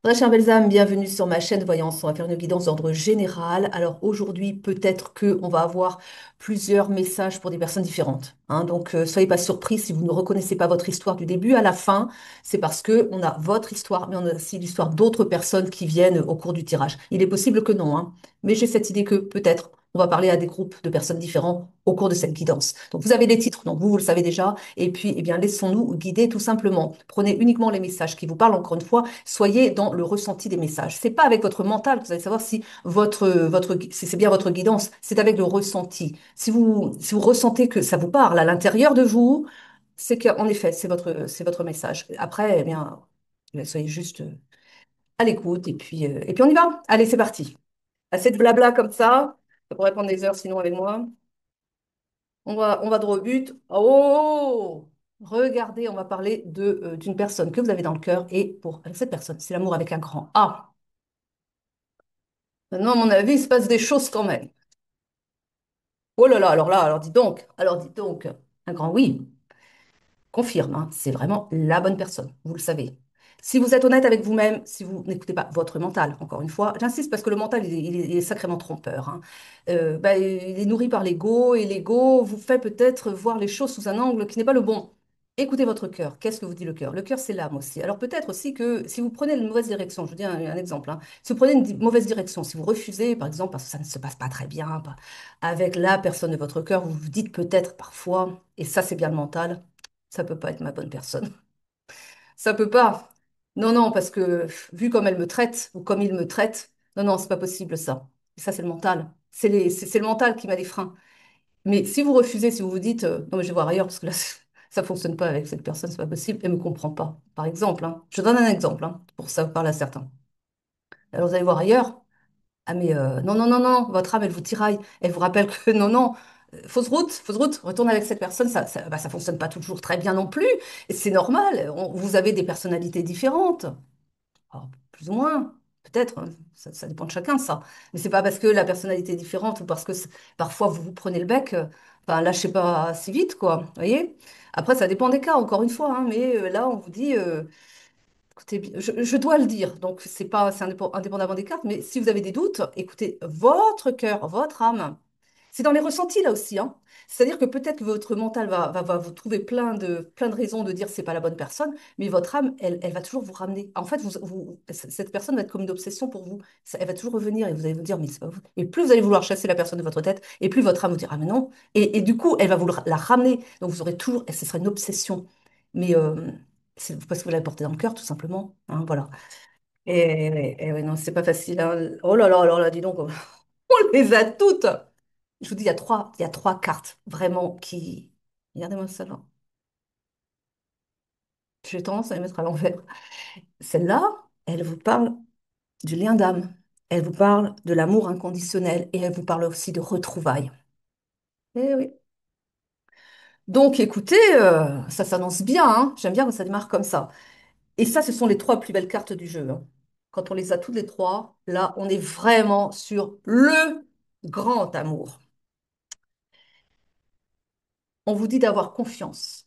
Très chère Belzame, bienvenue sur ma chaîne Voyance. On va faire une guidance d'ordre général. Alors aujourd'hui, peut-être que on va avoir plusieurs messages pour des personnes différentes, hein. Donc soyez pas surpris si vous ne reconnaissez pas votre histoire du début à la fin. C'est parce que on a votre histoire, mais on a aussi l'histoire d'autres personnes qui viennent au cours du tirage. Il est possible que non, hein. Mais j'ai cette idée que peut-être on va parler à des groupes de personnes différents au cours de cette guidance. Donc vous avez les titres, donc vous le savez déjà. Et puis, eh bien, laissons-nous guider tout simplement. Prenez uniquement les messages qui vous parlent. Encore une fois, soyez dans le ressenti des messages. C'est pas avec votre mental que vous allez savoir si si c'est bien votre guidance. C'est avec le ressenti. Si vous ressentez que ça vous parle à l'intérieur de vous, c'est qu'en effet, c'est votre message. Après, eh bien, soyez juste à l'écoute et puis on y va. Allez, c'est parti. Assez de blabla comme ça. Ça pourrait prendre des heures sinon avec moi. On va droit au but. Oh! Regardez, on va parler d'une personne que vous avez dans le cœur. Et pour cette personne, c'est l'amour avec un grand A. Maintenant, à mon avis, il se passe des choses quand même. Oh là, alors dis donc, un grand oui. Confirme, hein, c'est vraiment la bonne personne, vous le savez. Si vous êtes honnête avec vous-même, si vous n'écoutez pas votre mental, encore une fois, j'insiste parce que le mental, il est sacrément trompeur, hein. Bah, il est nourri par l'ego et l'ego vous fait peut-être voir les choses sous un angle qui n'est pas le bon. Écoutez votre cœur. Qu'est-ce que vous dit le cœur? Le cœur, c'est l'âme aussi. Alors peut-être aussi que si vous prenez une mauvaise direction, je vous dis un exemple, hein, si vous prenez une mauvaise direction, si vous refusez, par exemple, parce que ça ne se passe pas très bien, avec la personne de votre cœur, vous vous dites peut-être parfois, et ça c'est bien le mental, ça peut pas être ma bonne personne. Ça peut pas. Non, non, parce que vu comme elle me traite ou comme il me traite, non, non, c'est pas possible ça. Et ça, c'est le mental. C'est le mental qui m'a des freins. Mais si vous refusez, si vous vous dites non, mais je vais voir ailleurs parce que là, ça fonctionne pas avec cette personne, c'est pas possible, elle me comprend pas. Par exemple, hein. Je donne un exemple, hein, pour ça vous parle à certains. Alors vous allez voir ailleurs. Ah mais non, non, non, non, votre âme, elle vous tiraille. Elle vous rappelle que non, non, fausse route, retourne avec cette personne, ça fonctionne pas toujours très bien non plus. Et c'est normal, vous avez des personnalités différentes. Alors, plus ou moins, peut-être, hein, ça dépend de chacun, ça. Mais c'est pas parce que la personnalité est différente ou parce que parfois vous vous prenez le bec, enfin, lâchez pas si vite, quoi. Vous voyez? Après, ça dépend des cas, encore une fois, hein, mais là, on vous dit. Écoutez, je dois le dire, donc c'est pas, c'est indépendamment des cartes, mais si vous avez des doutes, écoutez votre cœur, votre âme. C'est dans les ressentis là aussi, hein. C'est-à-dire que peut-être que votre mental va vous trouver plein de raisons de dire c'est pas la bonne personne, mais votre âme, elle va toujours vous ramener. En fait, cette personne va être comme une obsession pour vous. Elle va toujours revenir et vous allez vous dire mais c'est pas vous. Et plus vous allez vouloir chasser la personne de votre tête, et plus votre âme vous dira mais non. Et du coup, elle va la ramener. Donc vous aurez toujours, et ce sera une obsession. Mais c'est parce que vous l'avez portée dans le cœur, tout simplement, hein, voilà. Et ouais, non, c'est pas facile, hein. Oh là là, alors là, dis donc, on les a toutes. Je vous dis, il y a trois cartes vraiment qui. Regardez-moi ça là. J'ai tendance à les mettre à l'envers. Celle-là, elle vous parle du lien d'âme. Elle vous parle de l'amour inconditionnel et elle vous parle aussi de retrouvailles. Eh oui. Donc, écoutez, ça s'annonce bien, hein. J'aime bien quand ça démarre comme ça. Et ça, ce sont les trois plus belles cartes du jeu, hein. Quand on les a toutes les trois, là, on est vraiment sur le grand amour. On vous dit d'avoir confiance.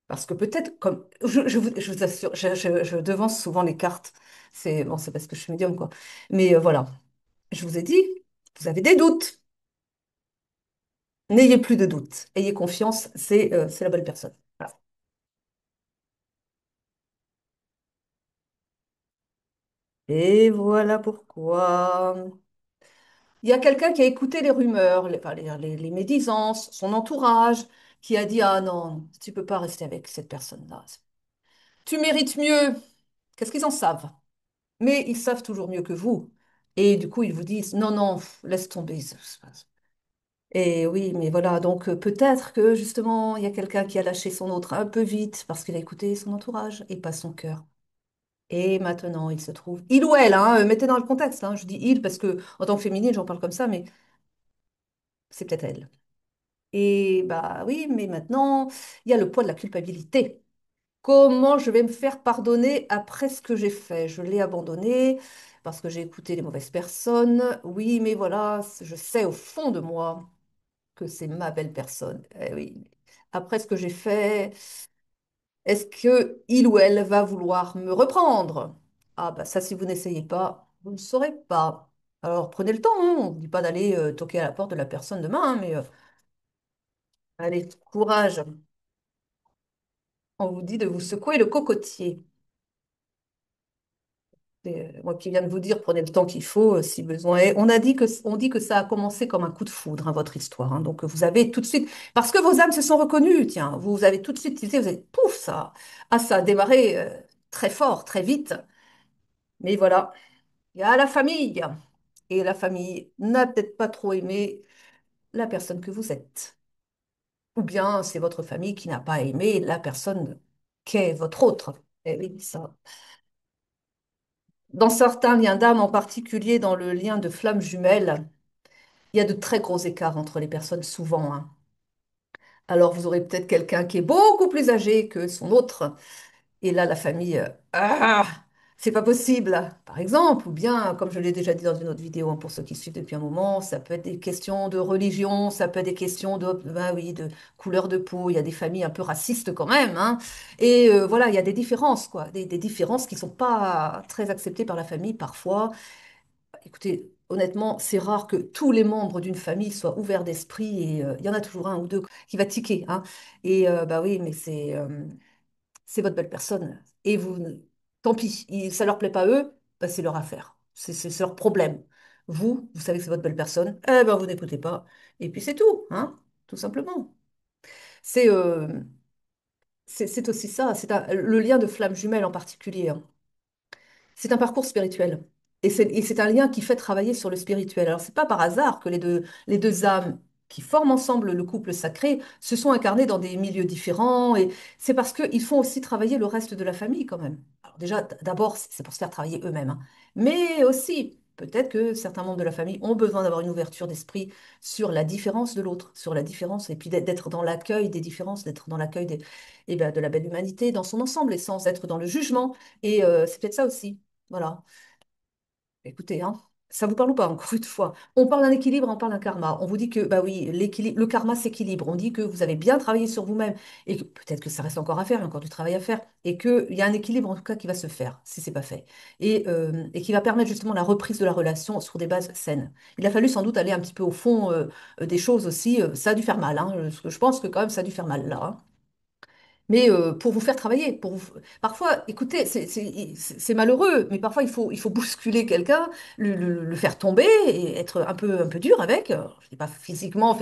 Parce que peut-être, comme je vous assure, je devance souvent les cartes. C'est bon, c'est parce que je suis médium, quoi. Mais voilà, je vous ai dit, vous avez des doutes. N'ayez plus de doutes. Ayez confiance, c'est la bonne personne. Voilà. Et voilà pourquoi. Il y a quelqu'un qui a écouté les rumeurs, les médisances, son entourage, qui a dit, ah non, tu peux pas rester avec cette personne-là. Tu mérites mieux. Qu'est-ce qu'ils en savent? Mais ils savent toujours mieux que vous. Et du coup, ils vous disent, non, non, laisse tomber. Et oui, mais voilà, donc peut-être que justement, il y a quelqu'un qui a lâché son autre un peu vite parce qu'il a écouté son entourage et pas son cœur. Et maintenant, il se trouve, il ou elle, hein, mettez dans le contexte, hein, je dis il parce que en tant que féminine, j'en parle comme ça, mais c'est peut-être elle. Et bah oui, mais maintenant, il y a le poids de la culpabilité. Comment je vais me faire pardonner après ce que j'ai fait? Je l'ai abandonné parce que j'ai écouté les mauvaises personnes. Oui, mais voilà, je sais au fond de moi que c'est ma belle personne. Eh oui. Après ce que j'ai fait, est-ce que il ou elle va vouloir me reprendre? Ah bah ça, si vous n'essayez pas, vous ne saurez pas. Alors prenez le temps, hein. On ne dit pas d'aller toquer à la porte de la personne demain, hein, mais allez, courage. On vous dit de vous secouer le cocotier. Et, moi qui viens de vous dire, prenez le temps qu'il faut si besoin est. On dit que ça a commencé comme un coup de foudre, hein, votre histoire, hein. Donc vous avez tout de suite, parce que vos âmes se sont reconnues, tiens, vous avez tout de suite tilté, vous avez pouf, ça a démarré très fort, très vite. Mais voilà, il y a la famille. Et la famille n'a peut-être pas trop aimé la personne que vous êtes. Ou bien c'est votre famille qui n'a pas aimé la personne qu'est votre autre. Eh oui, ça. Dans certains liens d'âme, en particulier dans le lien de flamme jumelle, il y a de très gros écarts entre les personnes souvent, hein. Alors vous aurez peut-être quelqu'un qui est beaucoup plus âgé que son autre. Et là, la famille, c'est pas possible, par exemple. Ou bien, comme je l'ai déjà dit dans une autre vidéo, hein, pour ceux qui suivent depuis un moment, ça peut être des questions de religion, ça peut être des questions ben oui, de couleur de peau. Il y a des familles un peu racistes quand même, hein. Et voilà, il y a des différences, quoi. Des différences qui sont pas très acceptées par la famille parfois. Écoutez, honnêtement, c'est rare que tous les membres d'une famille soient ouverts d'esprit et il y en a toujours un ou deux qui va tiquer, hein. Et bah oui, mais c'est votre belle personne. Et vous, tant pis, ça leur plaît pas eux, bah, c'est leur affaire. C'est leur problème. Vous savez que c'est votre belle personne, eh ben vous n'écoutez pas. Et puis c'est tout, hein, tout simplement. C'est c'est aussi ça, le lien de flamme jumelle en particulier, hein. C'est un parcours spirituel. Et c'est un lien qui fait travailler sur le spirituel. Alors, c'est pas par hasard que les deux âmes qui forment ensemble le couple sacré se sont incarnées dans des milieux différents. Et c'est parce qu'ils font aussi travailler le reste de la famille quand même. Alors déjà, d'abord, c'est pour se faire travailler eux-mêmes, hein. Mais aussi, peut-être que certains membres de la famille ont besoin d'avoir une ouverture d'esprit sur la différence de l'autre, sur la différence, et puis d'être dans l'accueil des différences, d'être dans l'accueil eh ben, de la belle humanité dans son ensemble, et sans être dans le jugement. Et c'est peut-être ça aussi. Voilà. Écoutez, hein, ça vous parle ou pas, encore une fois? On parle d'un équilibre, on parle d'un karma. On vous dit que, bah oui, l'équilibre, le karma s'équilibre. On dit que vous avez bien travaillé sur vous-même et que peut-être que ça reste encore à faire, il y a encore du travail à faire, et qu'il y a un équilibre en tout cas qui va se faire, si c'est pas fait, et qui va permettre justement la reprise de la relation sur des bases saines. Il a fallu sans doute aller un petit peu au fond des choses aussi. Ça a dû faire mal, hein, parce que je pense que quand même ça a dû faire mal là, hein. Mais pour vous faire travailler, parfois, écoutez, c'est malheureux, mais parfois il faut bousculer quelqu'un, le faire tomber et être un peu dur avec. Je dis pas physiquement,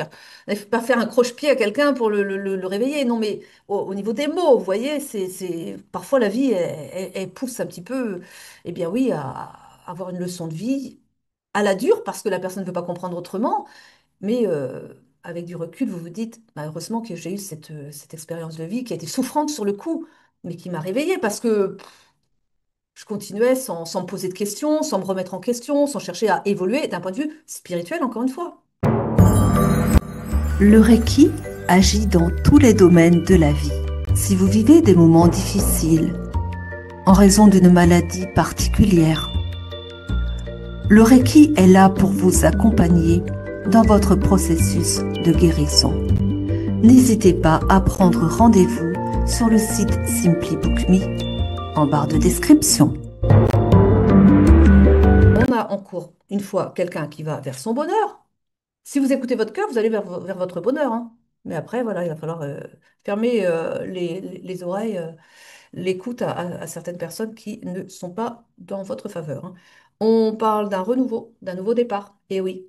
pas faire un croche-pied à quelqu'un pour le réveiller. Non, mais au niveau des mots, vous voyez, parfois la vie, elle pousse un petit peu, eh bien oui, à avoir une leçon de vie à la dure parce que la personne ne veut pas comprendre autrement. Mais avec du recul, vous vous dites, bah, heureusement que j'ai eu cette expérience de vie qui a été souffrante sur le coup, mais qui m'a réveillée parce que je continuais sans me poser de questions, sans me remettre en question, sans chercher à évoluer d'un point de vue spirituel, encore une fois. Le Reiki agit dans tous les domaines de la vie. Si vous vivez des moments difficiles en raison d'une maladie particulière, le Reiki est là pour vous accompagner dans votre processus de guérison. N'hésitez pas à prendre rendez-vous sur le site Simply Book Me en barre de description. On a en cours, une fois, quelqu'un qui va vers son bonheur. Si vous écoutez votre cœur, vous allez vers votre bonheur, hein. Mais après, voilà, il va falloir fermer les oreilles, l'écoute à certaines personnes qui ne sont pas dans votre faveur, hein. On parle d'un renouveau, d'un nouveau départ. Et oui,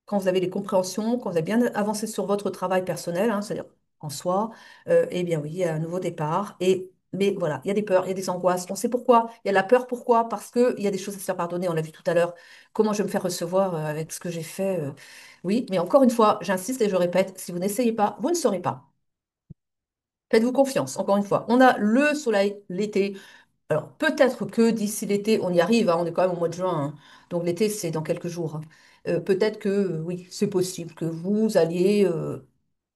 quand vous avez les compréhensions, quand vous avez bien avancé sur votre travail personnel, hein, c'est-à-dire en soi, eh bien oui, il y a un nouveau départ. Mais voilà, il y a des peurs, il y a des angoisses. On sait pourquoi. Il y a la peur, pourquoi? Parce qu'il y a des choses à se faire pardonner. On l'a vu tout à l'heure. Comment je vais me faire recevoir avec ce que j'ai fait? Oui, mais encore une fois, j'insiste et je répète, si vous n'essayez pas, vous ne saurez pas. Faites-vous confiance, encore une fois. On a le soleil, l'été. Alors, peut-être que d'ici l'été, on y arrive, hein, on est quand même au mois de juin, hein. Donc l'été, c'est dans quelques jours, hein. Peut-être que, oui, c'est possible que vous alliez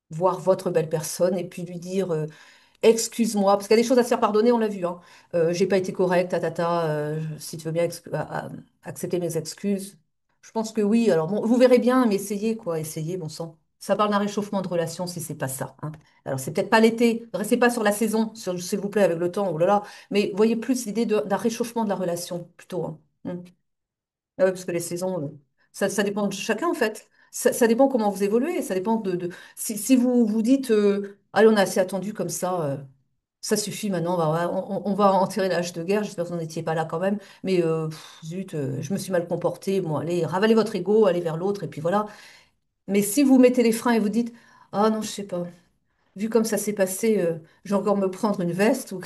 voir votre belle personne et puis lui dire excuse-moi, parce qu'il y a des choses à se faire pardonner, on l'a vu, hein. J'ai pas été correcte, si tu veux bien accepter mes excuses. Je pense que oui, alors bon, vous verrez bien, mais essayez, quoi, essayez, bon sang. Ça parle d'un réchauffement de relation si c'est pas ça, hein. Alors, c'est peut-être pas l'été. Restez pas sur la saison, s'il vous plaît, avec le temps, oh là là. Mais voyez plus l'idée d'un réchauffement de la relation, plutôt, hein. Ah ouais, parce que les saisons, ça dépend de chacun en fait. Ça dépend comment vous évoluez. Ça dépend si vous vous dites, allez, on a assez attendu comme ça suffit maintenant, on va enterrer l'âge de guerre. J'espère que vous n'étiez pas là quand même. Mais zut, je me suis mal comportée. Bon, allez, ravalez votre ego, allez vers l'autre et puis voilà. Mais si vous mettez les freins et vous dites, ah non, je sais pas, vu comme ça s'est passé, je vais encore me prendre une veste ou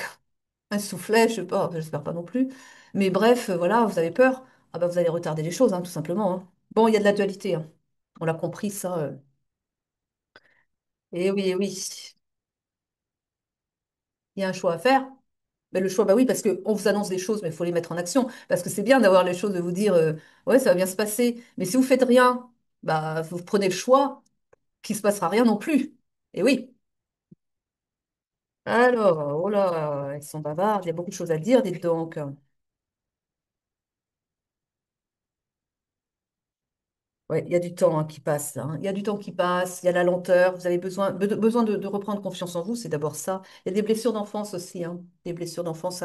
un soufflet, je sais pas, j'espère pas non plus. Mais bref, voilà, vous avez peur. Ah bah vous allez retarder les choses, hein, tout simplement, hein. Bon, il y a de la dualité, hein. On l'a compris, ça. Eh oui, il y a un choix à faire. Mais le choix, bah oui, parce qu'on vous annonce des choses, mais il faut les mettre en action. Parce que c'est bien d'avoir les choses, de vous dire, ouais, ça va bien se passer. Mais si vous faites rien, bah vous prenez le choix, qu'il se passera rien non plus. Et oui. Alors, oh là, ils sont bavards, il y a beaucoup de choses à dire, dites donc. Ouais, il y a du temps hein, qui passe, hein. Il y a du temps qui passe, il y a la lenteur, vous avez besoin de reprendre confiance en vous, c'est d'abord ça. Il y a des blessures d'enfance aussi, hein, des blessures d'enfance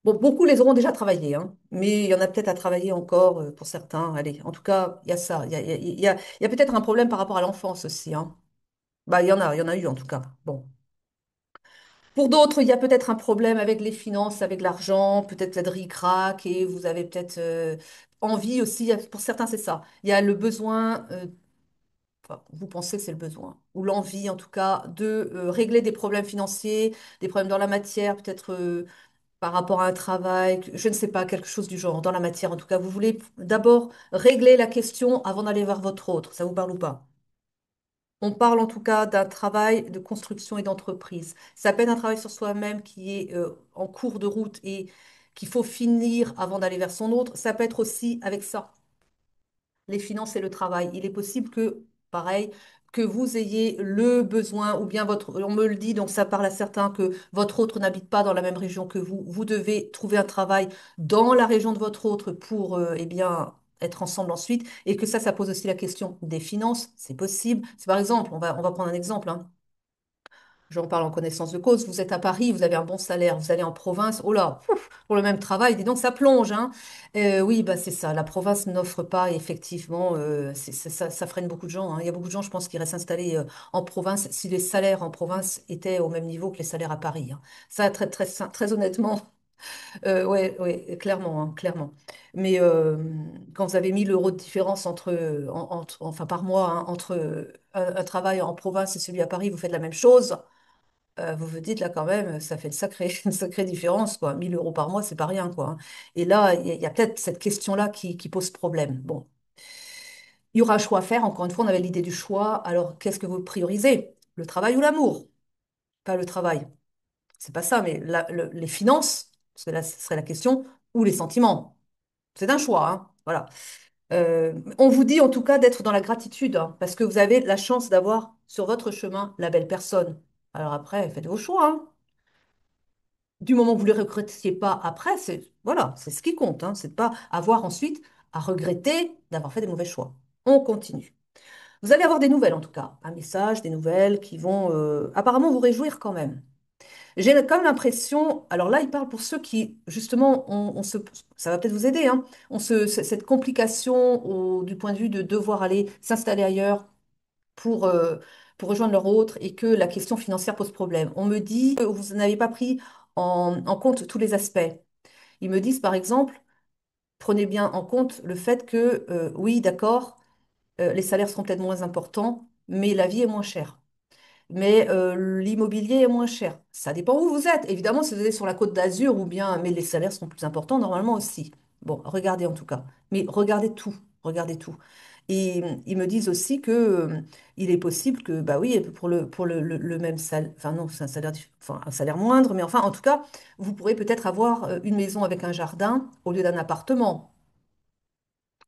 Bon, beaucoup les auront déjà travaillées, hein, mais il y en a peut-être à travailler encore pour certains. Allez, en tout cas, il y a ça. Il y a peut-être un problème par rapport à l'enfance aussi, hein. Bah, il y en a eu en tout cas. Bon. Pour d'autres, il y a peut-être un problème avec les finances, avec l'argent, peut-être ric-rac, et vous avez peut-être envie aussi, pour certains c'est ça. Il y a le besoin, enfin, vous pensez que c'est le besoin, ou l'envie en tout cas, de régler des problèmes financiers, des problèmes dans la matière, peut-être par rapport à un travail, je ne sais pas, quelque chose du genre, dans la matière en tout cas. Vous voulez d'abord régler la question avant d'aller vers votre autre, ça vous parle ou pas? On parle en tout cas d'un travail de construction et d'entreprise. Ça peut être un travail sur soi-même qui est en cours de route et qu'il faut finir avant d'aller vers son autre. Ça peut être aussi avec ça, les finances et le travail. Il est possible que, pareil, que vous ayez le besoin, ou bien on me le dit, donc ça parle à certains que votre autre n'habite pas dans la même région que vous. Vous devez trouver un travail dans la région de votre autre pour, eh bien, être ensemble ensuite, et que ça pose aussi la question des finances. C'est possible. C'est par exemple, on va prendre un exemple, hein. J'en parle en connaissance de cause. Vous êtes à Paris, vous avez un bon salaire, vous allez en province, oh là, pouf, pour le même travail, dis donc ça plonge, hein. Oui, bah c'est ça. La province n'offre pas effectivement, ça freine beaucoup de gens, hein. Il y a beaucoup de gens, je pense, qui restent installés en province si les salaires en province étaient au même niveau que les salaires à Paris, hein. Ça, très honnêtement, ouais, ouais, clairement, hein, clairement. Mais quand vous avez 1 000 € de différence enfin par mois, hein, entre un travail en province et celui à Paris, vous faites la même chose. Vous vous dites là quand même, ça fait une sacrée différence, quoi. 1 000 € par mois, c'est pas rien, quoi, hein. Et là, il y a peut-être cette question-là qui pose problème. Bon, il y aura un choix à faire. Encore une fois, on avait l'idée du choix. Alors, qu'est-ce que vous priorisez? Le travail ou l'amour? Pas le travail. C'est pas ça, mais les finances, parce que là, ce serait la question, ou les sentiments. C'est un choix, hein. Voilà. On vous dit en tout cas d'être dans la gratitude, hein, parce que vous avez la chance d'avoir sur votre chemin la belle personne. Alors après, faites vos choix, hein. Du moment que vous ne le regrettiez pas après, voilà, c'est ce qui compte, hein. C'est de pas avoir ensuite à regretter d'avoir fait des mauvais choix. On continue. Vous allez avoir des nouvelles en tout cas, un message, des nouvelles qui vont apparemment vous réjouir quand même. J'ai quand même l'impression, alors là, il parle pour ceux qui, justement, ça va peut-être vous aider, hein, cette complication du point de vue de devoir aller s'installer ailleurs pour, euh, pour rejoindre leur autre et que la question financière pose problème. On me dit que vous n'avez pas pris en compte tous les aspects. Ils me disent, par exemple, prenez bien en compte le fait que, oui, d'accord, les salaires seront peut-être moins importants, mais la vie est moins chère. Mais l'immobilier est moins cher. Ça dépend où vous êtes. Évidemment, si vous êtes sur la Côte d'Azur ou bien, mais les salaires sont plus importants normalement aussi. Bon, regardez en tout cas. Mais regardez tout. Regardez tout. Et ils me disent aussi que il est possible que, bah oui, pour le même salaire, enfin non, c'est un salaire, enfin, un salaire moindre, mais enfin, en tout cas, vous pourrez peut-être avoir une maison avec un jardin au lieu d'un appartement.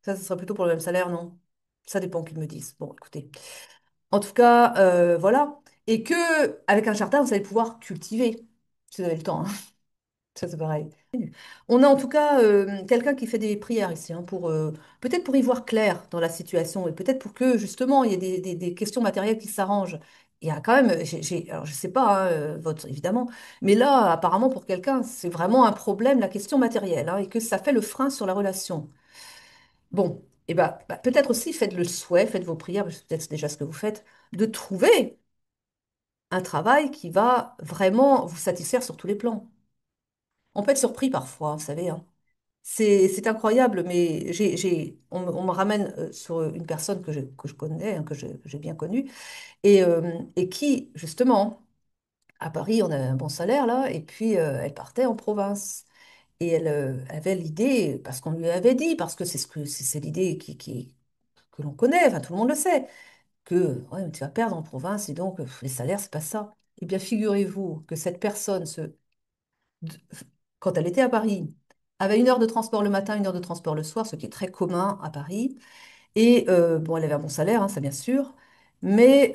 Ça, ce serait plutôt pour le même salaire, non? Ça dépend qu'ils me disent. Bon, écoutez. En tout cas, voilà. Et que avec un jardin, vous allez pouvoir cultiver, si vous avez le temps, hein. Ça, c'est pareil. On a en tout cas quelqu'un qui fait des prières ici, hein, pour peut-être pour y voir clair dans la situation et peut-être pour que justement il y ait des questions matérielles qui s'arrangent. Il y a quand même, alors je sais pas, hein, votre évidemment, mais là apparemment pour quelqu'un c'est vraiment un problème la question matérielle, hein, et que ça fait le frein sur la relation. Bon, et bah, peut-être aussi faites le souhait, faites vos prières, parce que peut-être c'est déjà ce que vous faites, de trouver un travail qui va vraiment vous satisfaire sur tous les plans. On peut être surpris parfois, vous savez, hein. C'est incroyable, mais on me ramène sur une personne que je connais, hein, que j'ai bien connue, et qui, justement, à Paris, on a un bon salaire, là, et puis elle partait en province. Et elle avait l'idée, parce qu'on lui avait dit, parce que c'est l'idée que l'on connaît, enfin tout le monde le sait, que ouais, mais tu vas perdre en province, et donc les salaires, c'est pas ça. Eh bien, figurez-vous que cette personne d- quand elle était à Paris, avait 1 heure de transport le matin, 1 heure de transport le soir, ce qui est très commun à Paris. Et bon, elle avait un bon salaire, hein, ça bien sûr, mais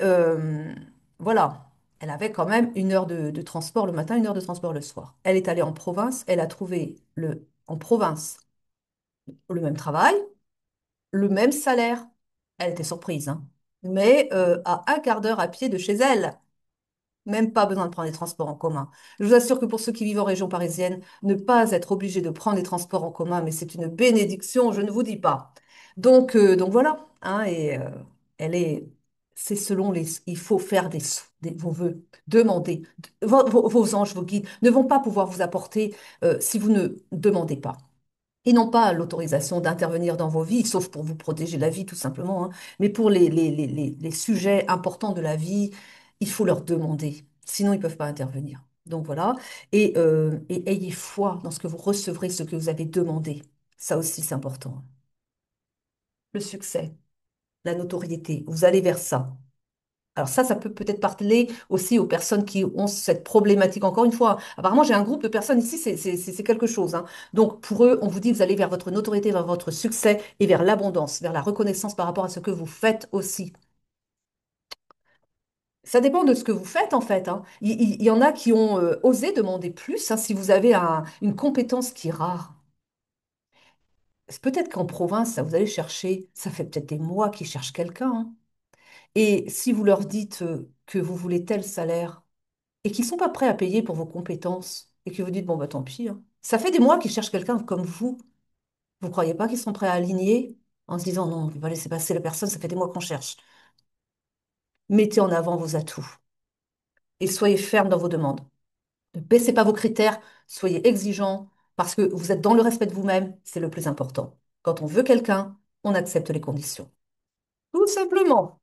voilà, elle avait quand même 1 heure de transport le matin, 1 heure de transport le soir. Elle est allée en province, elle a trouvé en province le même travail, le même salaire. Elle était surprise, hein, mais à un quart d'heure à pied de chez elle. Même pas besoin de prendre les transports en commun. Je vous assure que pour ceux qui vivent en région parisienne, ne pas être obligé de prendre les transports en commun, mais c'est une bénédiction, je ne vous dis pas. Donc voilà, hein, et elle est, c'est selon il faut faire vos vœux, demander. Vos anges, vos guides ne vont pas pouvoir vous apporter si vous ne demandez pas. Ils n'ont pas l'autorisation d'intervenir dans vos vies, sauf pour vous protéger la vie, tout simplement, hein. Mais pour les sujets importants de la vie, il faut leur demander. Sinon, ils ne peuvent pas intervenir. Donc voilà. Et ayez foi dans ce que vous recevrez, ce que vous avez demandé. Ça aussi, c'est important. Le succès, la notoriété, vous allez vers ça. Alors ça peut peut-être parler aussi aux personnes qui ont cette problématique. Encore une fois, apparemment, j'ai un groupe de personnes ici, c'est quelque chose, hein. Donc pour eux, on vous dit, vous allez vers votre notoriété, vers votre succès et vers l'abondance, vers la reconnaissance par rapport à ce que vous faites aussi. Ça dépend de ce que vous faites en fait, hein. Il y en a qui ont osé demander plus, hein, si vous avez une compétence qui est rare. C'est peut-être qu'en province, ça vous allez chercher, ça fait peut-être des mois qu'ils cherchent quelqu'un, hein. Et si vous leur dites que vous voulez tel salaire, et qui sont pas prêts à payer pour vos compétences et que vous dites, bon, bah tant pis, hein. Ça fait des mois qu'ils cherchent quelqu'un comme vous. Vous croyez pas qu'ils sont prêts à aligner en se disant, non, on va laisser passer la personne, ça fait des mois qu'on cherche. Mettez en avant vos atouts et soyez ferme dans vos demandes. Ne baissez pas vos critères, soyez exigeants parce que vous êtes dans le respect de vous-même, c'est le plus important. Quand on veut quelqu'un, on accepte les conditions. Tout simplement.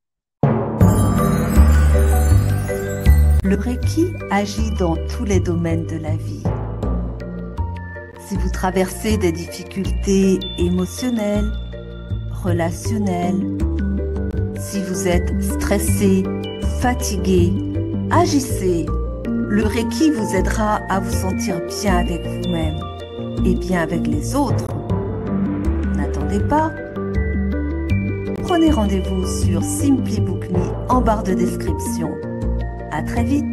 Le Reiki agit dans tous les domaines de la vie. Si vous traversez des difficultés émotionnelles, relationnelles, si vous êtes stressé, fatigué, agissez. Le Reiki vous aidera à vous sentir bien avec vous-même et bien avec les autres. N'attendez pas. Prenez rendez-vous sur Simply Book Me en barre de description. À très vite.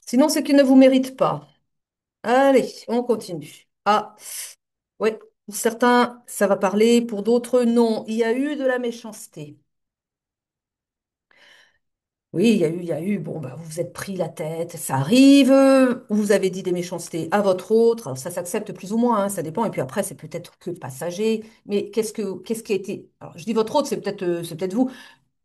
Sinon, c'est qu'ils ne vous méritent pas. Allez, on continue. Ah, oui, pour certains, ça va parler, pour d'autres, non. Il y a eu de la méchanceté. Oui, bon, bah, vous vous êtes pris la tête, ça arrive, vous avez dit des méchancetés à votre autre, alors ça s'accepte plus ou moins, hein, ça dépend, et puis après, c'est peut-être que passager, mais qu'est-ce qui a été, alors je dis votre autre, c'est peut-être vous,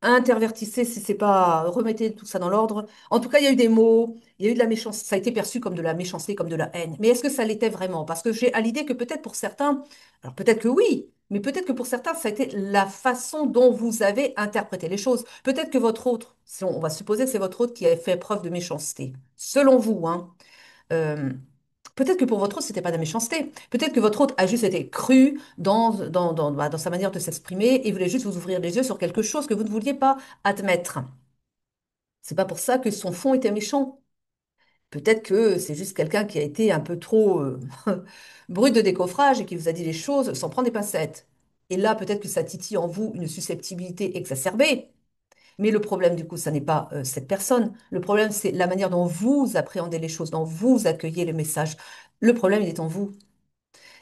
intervertissez si c'est pas, remettez tout ça dans l'ordre. En tout cas, il y a eu des mots, il y a eu de la méchanceté, ça a été perçu comme de la méchanceté, comme de la haine. Mais est-ce que ça l'était vraiment? Parce que j'ai à l'idée que peut-être pour certains, alors peut-être que oui, mais peut-être que pour certains, ça a été la façon dont vous avez interprété les choses. Peut-être que votre autre, si on va supposer que c'est votre autre qui a fait preuve de méchanceté, selon vous, hein. euh, Peut-être que pour votre autre, c'était pas de la méchanceté. Peut-être que votre autre a juste été cru dans sa manière de s'exprimer et voulait juste vous ouvrir les yeux sur quelque chose que vous ne vouliez pas admettre. C'est pas pour ça que son fond était méchant. Peut-être que c'est juste quelqu'un qui a été un peu trop brut de décoffrage et qui vous a dit les choses sans prendre des pincettes. Et là, peut-être que ça titille en vous une susceptibilité exacerbée. Mais le problème, du coup, ça n'est pas cette personne. Le problème, c'est la manière dont vous appréhendez les choses, dont vous accueillez le message. Le problème, il est en vous.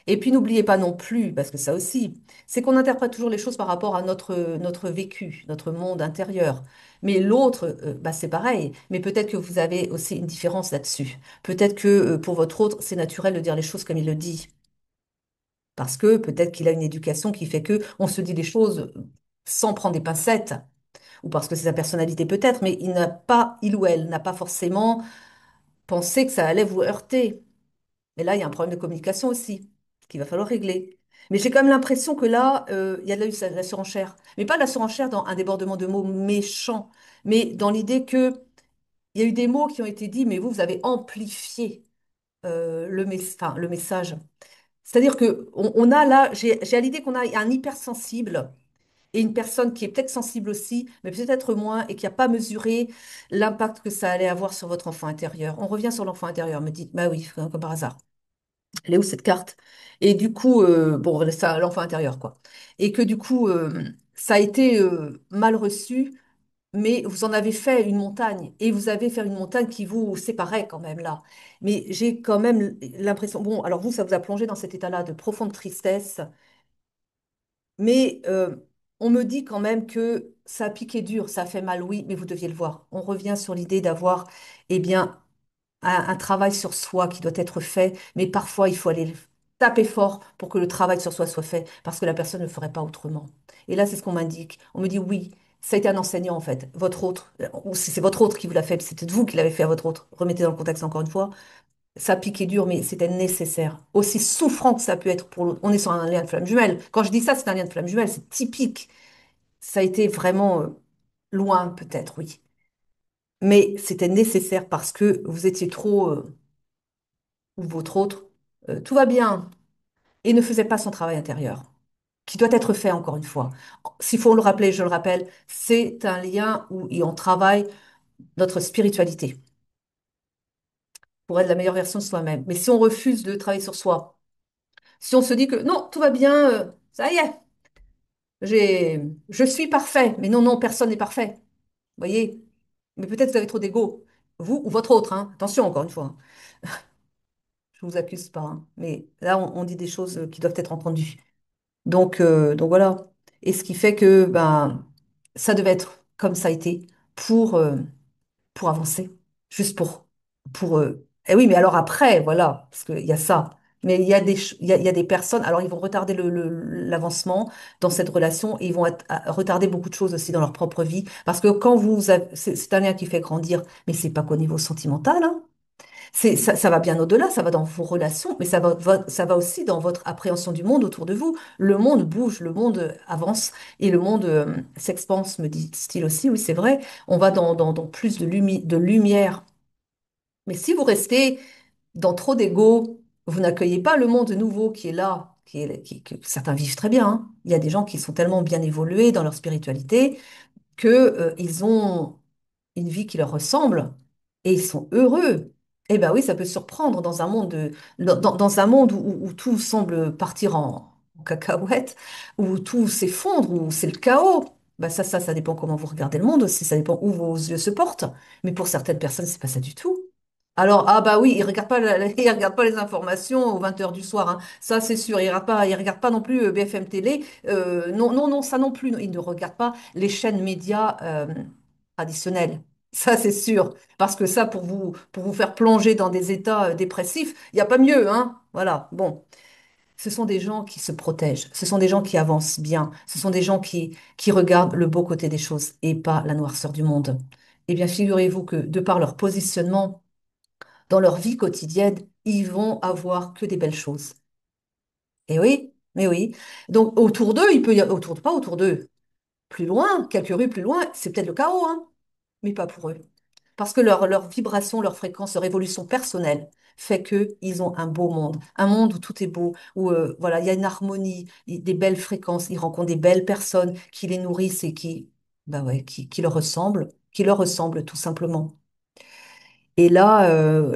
Et puis n'oubliez pas non plus, parce que ça aussi, c'est qu'on interprète toujours les choses par rapport à notre vécu, notre monde intérieur. Mais l'autre, bah, c'est pareil. Mais peut-être que vous avez aussi une différence là-dessus. Peut-être que pour votre autre, c'est naturel de dire les choses comme il le dit. Parce que peut-être qu'il a une éducation qui fait que on se dit les choses sans prendre des pincettes. Ou parce que c'est sa personnalité peut-être, mais il n'a pas, il ou elle n'a pas forcément pensé que ça allait vous heurter. Mais là, il y a un problème de communication aussi, qu'il va falloir régler. Mais j'ai quand même l'impression que là, il y a de la surenchère. Mais pas de la surenchère dans un débordement de mots méchants, mais dans l'idée que il y a eu des mots qui ont été dits, mais vous avez amplifié enfin, le message. C'est-à-dire que on a là, j'ai à l'idée qu'on a un hypersensible et une personne qui est peut-être sensible aussi, mais peut-être moins, et qui n'a pas mesuré l'impact que ça allait avoir sur votre enfant intérieur. On revient sur l'enfant intérieur, me dites, bah oui, comme par hasard. Elle est où cette carte? Et du coup, bon, ça, l'enfant intérieur, quoi. Et que du coup, ça a été mal reçu, mais vous en avez fait une montagne. Et vous avez fait une montagne qui vous séparait quand même là. Mais j'ai quand même l'impression, bon, alors vous, ça vous a plongé dans cet état-là de profonde tristesse, mais on me dit quand même que ça a piqué dur, ça a fait mal, oui, mais vous deviez le voir. On revient sur l'idée d'avoir, eh bien, un travail sur soi qui doit être fait, mais parfois il faut aller taper fort pour que le travail sur soi soit fait, parce que la personne ne le ferait pas autrement. Et là, c'est ce qu'on m'indique. On me dit oui, ça a été un enseignant en fait, votre autre, ou si c'est votre autre qui vous l'a fait, c'était vous qui l'avez fait à votre autre. Remettez dans le contexte encore une fois. Ça piquait dur, mais c'était nécessaire. Aussi souffrant que ça peut être pour l'autre. On est sur un lien de flamme jumelle. Quand je dis ça, c'est un lien de flamme jumelle, c'est typique. Ça a été vraiment loin, peut-être, oui. Mais c'était nécessaire parce que vous étiez trop, ou votre autre, tout va bien, et ne faisait pas son travail intérieur, qui doit être fait encore une fois. S'il faut le rappeler, je le rappelle, c'est un lien où on travaille notre spiritualité pour être la meilleure version de soi-même. Mais si on refuse de travailler sur soi, si on se dit que non, tout va bien, ça y est, je suis parfait, mais non, non, personne n'est parfait, vous voyez? Mais peut-être vous avez trop d'ego, vous ou votre autre, hein. Attention encore une fois, hein. Je vous accuse pas, hein. Mais là, on dit des choses qui doivent être entendues. Donc voilà. Et ce qui fait que ben, ça devait être comme ça a été pour, euh, pour avancer, juste Eh oui, mais alors après, voilà, parce qu'il y a ça. Mais il y a il y a des personnes, alors ils vont retarder l'avancement dans cette relation et ils vont retarder beaucoup de choses aussi dans leur propre vie. Parce que quand c'est un lien qui fait grandir, mais c'est pas qu'au niveau sentimental, hein. Ça va bien au-delà, ça va dans vos relations, mais ça va aussi dans votre appréhension du monde autour de vous. Le monde bouge, le monde avance et le monde s'expanse, me dit-il aussi. Oui, c'est vrai. On va dans plus de lumière. Mais si vous restez dans trop d'ego, vous n'accueillez pas le monde nouveau qui est là, que certains vivent très bien, hein. Il y a des gens qui sont tellement bien évolués dans leur spiritualité que, ils ont une vie qui leur ressemble et ils sont heureux. Eh ben oui, ça peut surprendre dans un monde dans un monde où tout semble partir en cacahuète, où tout s'effondre, où c'est le chaos. Ben ça dépend comment vous regardez le monde aussi, ça dépend où vos yeux se portent. Mais pour certaines personnes, c'est pas ça du tout. Alors, ah bah oui, ils regardent pas, ils regardent pas les informations aux 20 heures du soir, hein. Ça, c'est sûr. Ils regardent pas non plus BFM Télé. Non, non, non, ça non plus. Ils ne regardent pas les chaînes médias traditionnelles. Ça, c'est sûr. Parce que ça, pour vous faire plonger dans des états dépressifs, il n'y a pas mieux, hein. Voilà. Bon. Ce sont des gens qui se protègent. Ce sont des gens qui avancent bien. Ce sont des gens qui regardent le beau côté des choses et pas la noirceur du monde. Eh bien, figurez-vous que de par leur positionnement, dans leur vie quotidienne, ils vont avoir que des belles choses. Et oui, mais oui. Donc autour d'eux, il peut y avoir, pas autour d'eux, plus loin, quelques rues plus loin, c'est peut-être le chaos, hein, mais pas pour eux. Parce que leur vibration, leur fréquence, leur évolution personnelle fait qu'ils ont un beau monde, un monde où tout est beau, où voilà, il y a une harmonie, des belles fréquences, ils rencontrent des belles personnes qui les nourrissent et bah ouais, qui leur ressemblent tout simplement. Et là,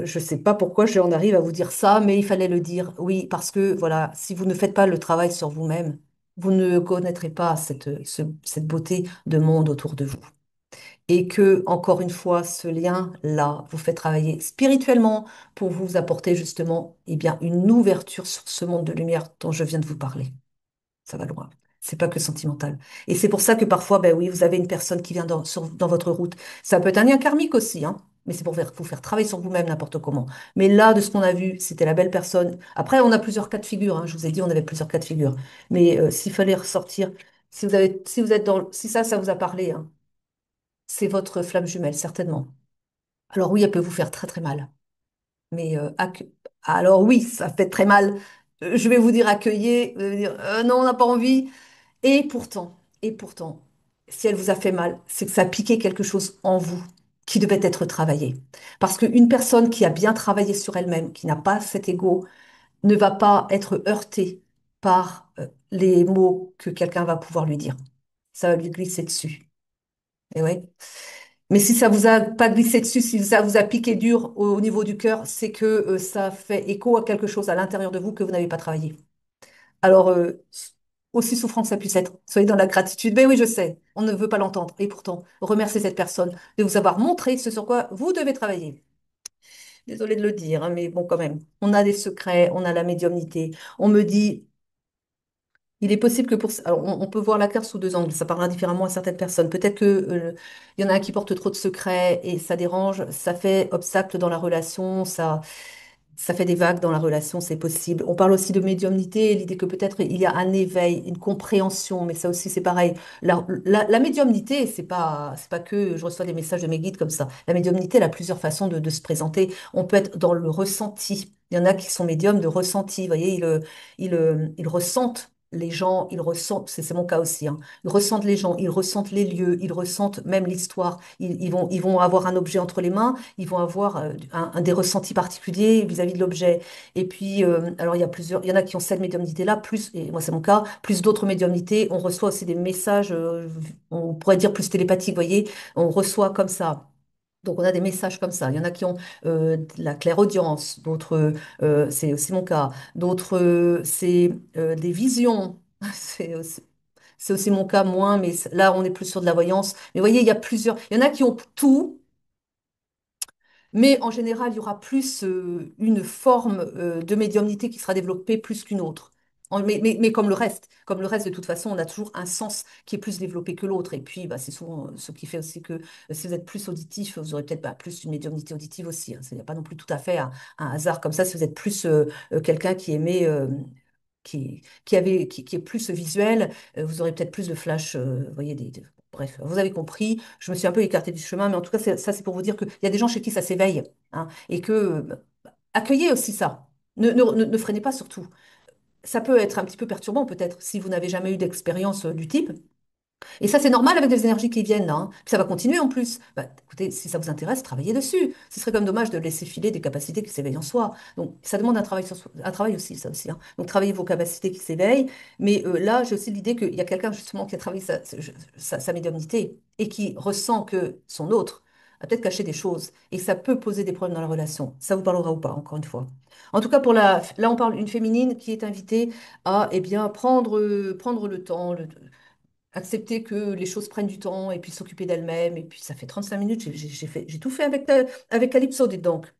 je ne sais pas pourquoi j'en arrive à vous dire ça, mais il fallait le dire. Oui, parce que voilà, si vous ne faites pas le travail sur vous-même, vous ne connaîtrez pas cette beauté de monde autour de vous. et que, encore une fois, ce lien-là vous fait travailler spirituellement pour vous apporter justement, eh bien, une ouverture sur ce monde de lumière dont je viens de vous parler. Ça va loin. C'est pas que sentimental. Et c'est pour ça que parfois, ben oui, vous avez une personne qui vient dans votre route. Ça peut être un lien karmique aussi, hein. Mais c'est pour vous faire travailler sur vous-même n'importe comment. Mais là, de ce qu'on a vu, c'était la belle personne. Après, on a plusieurs cas de figure, hein. Je vous ai dit, on avait plusieurs cas de figure. Mais s'il fallait ressortir, si vous êtes si ça vous a parlé, hein, c'est votre flamme jumelle, certainement. Alors oui, elle peut vous faire très très mal. Mais alors oui, ça fait très mal. Je vais vous dire accueillez, vous allez me dire non, on n'a pas envie. Et pourtant, si elle vous a fait mal, c'est que ça a piqué quelque chose en vous qui devait être travaillé. Parce qu'une personne qui a bien travaillé sur elle-même, qui n'a pas cet ego, ne va pas être heurtée par les mots que quelqu'un va pouvoir lui dire. Ça va lui glisser dessus. Et ouais. Mais si ça vous a pas glissé dessus, si ça vous a piqué dur au niveau du cœur, c'est que ça fait écho à quelque chose à l'intérieur de vous que vous n'avez pas travaillé. Alors, aussi souffrant que ça puisse être, soyez dans la gratitude. Ben oui, je sais, on ne veut pas l'entendre. Et pourtant, remerciez cette personne de vous avoir montré ce sur quoi vous devez travailler. Désolée de le dire, hein, mais bon, quand même. On a des secrets, on a la médiumnité. On me dit, il est possible que pour... Alors, on peut voir la carte sous deux angles, ça parlera différemment à certaines personnes. Peut-être que, il y en a un qui porte trop de secrets et ça dérange, ça fait obstacle dans la relation, ça fait des vagues dans la relation, c'est possible. On parle aussi de médiumnité, l'idée que peut-être il y a un éveil, une compréhension, mais ça aussi c'est pareil. La médiumnité, c'est pas que je reçois des messages de mes guides comme ça. La médiumnité, elle a plusieurs façons de se présenter. On peut être dans le ressenti. Il y en a qui sont médiums de ressenti. Vous voyez, ils ressentent les gens, ils ressentent, c'est mon cas aussi, hein. Ils ressentent les gens, ils ressentent les lieux, ils ressentent même l'histoire. Ils vont avoir un objet entre les mains, ils vont avoir des ressentis particuliers vis-à-vis de l'objet. Et puis, alors il y en a qui ont cette médiumnité-là, plus, et moi c'est mon cas, plus d'autres médiumnités. On reçoit aussi des messages, on pourrait dire plus télépathiques, vous voyez, on reçoit comme ça. Donc on a des messages comme ça. Il y en a qui ont de la clairaudience, d'autres, c'est aussi mon cas, d'autres, c'est des visions. C'est aussi, c'est aussi mon cas, moins, mais là on est plus sur de la voyance. Mais vous voyez, il y a plusieurs, il y en a qui ont tout. Mais en général, il y aura plus une forme de médiumnité qui sera développée plus qu'une autre. Mais comme le reste, de toute façon, on a toujours un sens qui est plus développé que l'autre. Et puis, bah, c'est souvent ce qui fait aussi que si vous êtes plus auditif, vous aurez peut-être plus une médiumnité auditive aussi, hein. Il n'y a pas non plus tout à fait un hasard comme ça. Si vous êtes plus quelqu'un qui aimait, qui est plus visuel, vous aurez peut-être plus de flash, vous voyez, bref, vous avez compris. Je me suis un peu écartée du chemin, mais en tout cas, ça, c'est pour vous dire qu'il y a des gens chez qui ça s'éveille, hein, et que accueillez aussi ça. Ne freinez pas surtout. Ça peut être un petit peu perturbant peut-être si vous n'avez jamais eu d'expérience du type. Et ça, c'est normal avec des énergies qui viennent, hein. Puis ça va continuer en plus. Bah, écoutez, si ça vous intéresse, travaillez dessus. Ce serait comme dommage de laisser filer des capacités qui s'éveillent en soi. Donc, ça demande un travail, un travail aussi, ça aussi, hein. Donc, travaillez vos capacités qui s'éveillent. Mais là, j'ai aussi l'idée qu'il y a quelqu'un justement qui a travaillé sa médiumnité et qui ressent que son autre a peut-être caché des choses. Et ça peut poser des problèmes dans la relation. Ça vous parlera ou pas, encore une fois. En tout cas, là, on parle d'une féminine qui est invitée à, eh bien, prendre le temps, accepter que les choses prennent du temps et puis s'occuper d'elle-même. Et puis ça fait 35 minutes, j'ai tout fait avec Calypso, dites donc.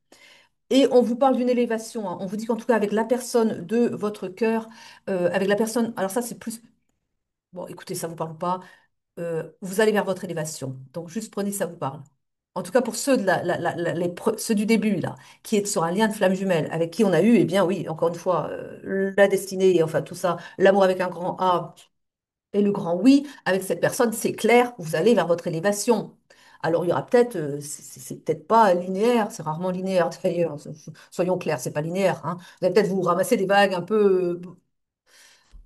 Et on vous parle d'une élévation, hein. On vous dit qu'en tout cas avec la personne de votre cœur, avec la personne, alors ça c'est plus, bon écoutez, ça vous parle pas, vous allez vers votre élévation. Donc juste prenez, ça vous parle. En tout cas pour ceux, ceux du début, là, qui est sur un lien de flamme jumelle, avec qui on a eu, eh bien oui, encore une fois, la destinée, et enfin tout ça, l'amour avec un grand A, et le grand oui, avec cette personne, c'est clair, vous allez vers votre élévation. Alors, il y aura peut-être, c'est peut-être pas linéaire, c'est rarement linéaire d'ailleurs, soyons clairs, c'est pas linéaire, hein. Vous allez peut-être vous ramasser des vagues un peu,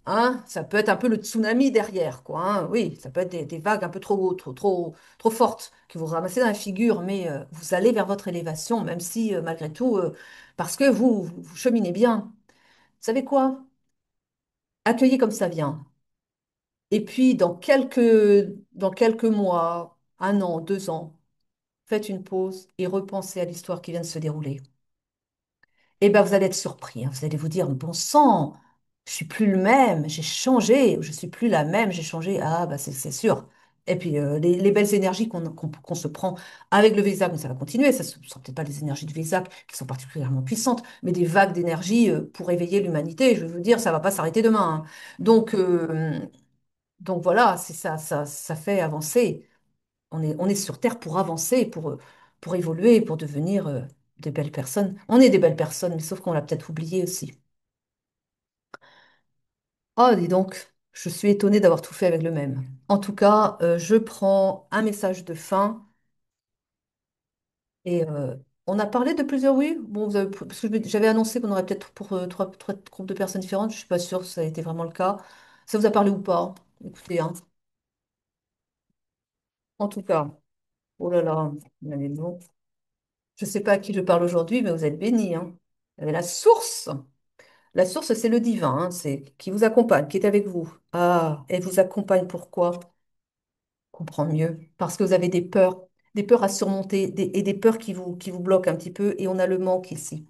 hein, ça peut être un peu le tsunami derrière, quoi, hein. Oui, ça peut être des vagues un peu trop fortes qui vous ramassez dans la figure, mais vous allez vers votre élévation, même si, malgré tout, parce que vous cheminez bien. Vous savez quoi? Accueillez comme ça vient. Et puis, dans quelques mois, un an, deux ans, faites une pause et repensez à l'histoire qui vient de se dérouler. Et ben, vous allez être surpris, hein. Vous allez vous dire, bon sang, je suis plus le même, j'ai changé, je suis plus la même, j'ai changé. Ah, bah, c'est sûr. Et puis, les belles énergies qu'on se prend avec le Vésac, mais ça va continuer, ça ne sont peut-être pas les énergies du Vésac qui sont particulièrement puissantes, mais des vagues d'énergie pour éveiller l'humanité. Je veux dire, ça ne va pas s'arrêter demain, hein. Donc, donc voilà, c'est ça, ça fait avancer. On est sur Terre pour avancer, pour évoluer, pour devenir des belles personnes. On est des belles personnes, mais sauf qu'on l'a peut-être oublié aussi. Oh, dis donc, je suis étonnée d'avoir tout fait avec le même. En tout cas, je prends un message de fin et on a parlé de plusieurs, oui. Bon, parce que j'avais annoncé qu'on aurait peut-être pour trois groupes de personnes différentes. Je suis pas sûre que ça a été vraiment le cas. Ça vous a parlé ou pas? Écoutez, hein. En tout cas, oh là là, allez donc. Je sais pas à qui je parle aujourd'hui, mais vous êtes bénis, hein. Vous avez la source. La source, c'est le divin, hein, c'est qui vous accompagne, qui est avec vous. Ah, elle vous accompagne pourquoi? Comprends mieux. Parce que vous avez des peurs à surmonter et des peurs qui vous bloquent un petit peu. Et on a le manque ici.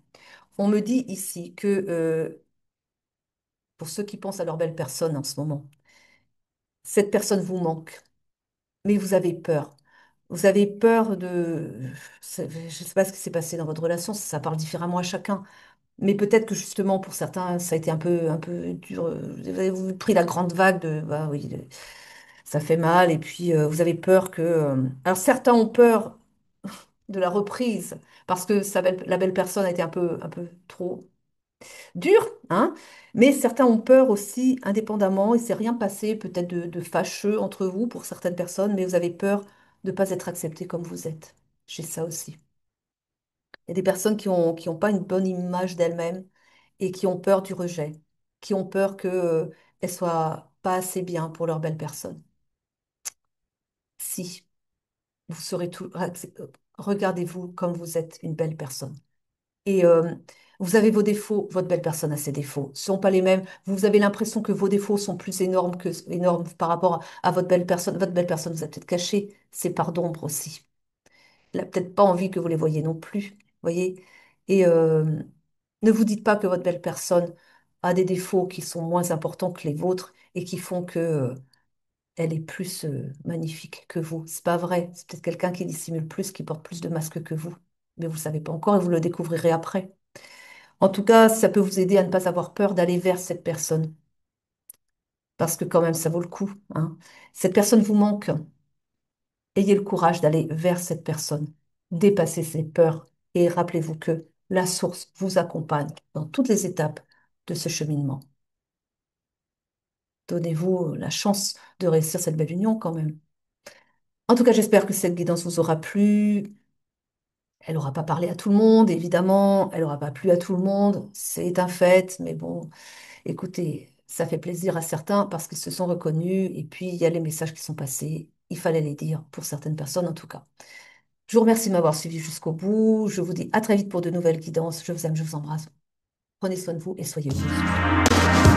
On me dit ici que pour ceux qui pensent à leur belle personne en ce moment, cette personne vous manque, mais vous avez peur. Vous avez peur de... Je ne sais pas ce qui s'est passé dans votre relation, ça parle différemment à chacun. Mais peut-être que justement pour certains, ça a été un peu dur. Vous avez pris la grande vague de, bah oui, ça fait mal. Et puis vous avez peur que. Alors certains ont peur de la reprise parce que la belle personne a été un peu trop dure, hein. Mais certains ont peur aussi, indépendamment. Il s'est rien passé, peut-être de fâcheux entre vous pour certaines personnes, mais vous avez peur de ne pas être accepté comme vous êtes. J'ai ça aussi. Il y a des personnes qui ont pas une bonne image d'elles-mêmes et qui ont peur du rejet, qui ont peur que, elles soient pas assez bien pour leur belle personne. Si, vous serez tout, regardez-vous comme vous êtes une belle personne. Et vous avez vos défauts, votre belle personne a ses défauts. Ce ne sont pas les mêmes. Vous avez l'impression que vos défauts sont plus énormes par rapport à votre belle personne. Votre belle personne vous a peut-être caché ses parts d'ombre aussi. Elle n'a peut-être pas envie que vous les voyiez non plus. Voyez? Et ne vous dites pas que votre belle personne a des défauts qui sont moins importants que les vôtres et qui font que, elle est plus magnifique que vous. C'est pas vrai. C'est peut-être quelqu'un qui dissimule plus, qui porte plus de masques que vous. Mais vous ne le savez pas encore et vous le découvrirez après. En tout cas, ça peut vous aider à ne pas avoir peur d'aller vers cette personne. Parce que quand même, ça vaut le coup, hein. Cette personne vous manque. Ayez le courage d'aller vers cette personne, dépassez ses peurs et rappelez-vous que la source vous accompagne dans toutes les étapes de ce cheminement. Donnez-vous la chance de réussir cette belle union quand même. En tout cas, j'espère que cette guidance vous aura plu. Elle n'aura pas parlé à tout le monde, évidemment. Elle n'aura pas plu à tout le monde. C'est un fait. Mais bon, écoutez, ça fait plaisir à certains parce qu'ils se sont reconnus. Et puis, il y a les messages qui sont passés. Il fallait les dire pour certaines personnes, en tout cas. Je vous remercie de m'avoir suivi jusqu'au bout. Je vous dis à très vite pour de nouvelles guidances. Je vous aime, je vous embrasse. Prenez soin de vous et soyez heureux.